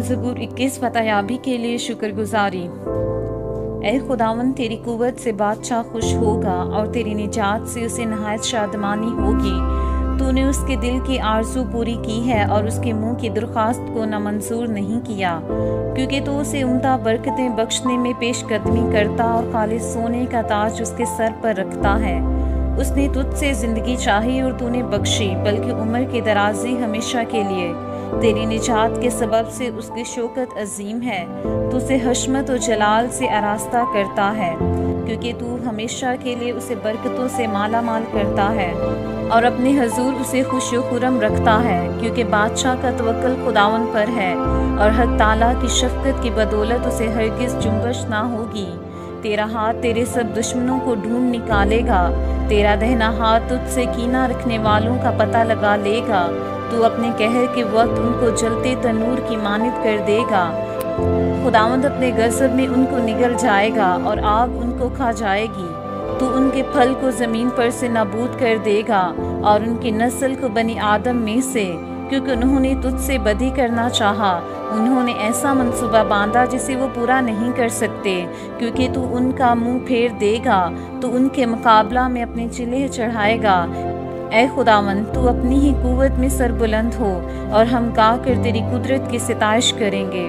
ज़बूर 21 फतहयाबी के लिए शुक्रगुजारी। ऐ खुदावन, तेरी कुव्वत से बादशाह खुश होगा और तेरी निजात से उसे नहायत शादमानी होगी। तूने उसके दिल की आरज़ू पूरी की है और उसके मुंह की दरख्वास्त को नामंजूर नहीं किया, क्योंकि तू उसे उम्दा बरकतें बख्शने में पेशकदमी करता और खालिस सोने का ताज उसके सर पर रखता है। उसने तुझसे ज़िंदगी चाही और तूने बख्शी, बल्कि उम्र की दराजी हमेशा के लिए। तेरी निजात के सबब से उसकी शौकत अजीम है। तू उसे हशमत और जलाल से आरास्ता करता है, क्योंकि तू हमेशा के लिए उसे बरकतों से माला माल करता है और अपने हजूर उसे खुश खुरम रखता है, क्योंकि बादशाह का तवक्कुल खुदावन पर है और हक ताला की शफकत की बदौलत उसे हरगिज जुम्बश ना होगी। तेरा हाथ तेरे सब दुश्मनों को ढूंढ निकालेगा, तेरा दहना हाथ तुझसे कीना रखने वालों का पता लगा लेगा। तू अपने कहर के वक्त उनको जलते तनूर की मानित कर देगा। खुदावंद अपने गज़ब में उनको निगल जाएगा और आग उनको खा जाएगी। तू उनके फल को ज़मीन पर से नाबूद कर देगा और उनकी नस्ल को बनी आदम में से, क्योंकि उन्होंने तुझसे बदी करना चाहा। उन्होंने ऐसा मंसूबा बांधा जिसे वो पूरा नहीं कर सकते, क्योंकि तू उनका मुंह फेर देगा। तू उनके मुकाबला में अपने चिल्हे चढ़ाएगा। ऐ खुदावन, तू अपनी ही कुव्वत में सरबुलंद हो और हम गा कर तेरी कुदरत की सिताइश करेंगे।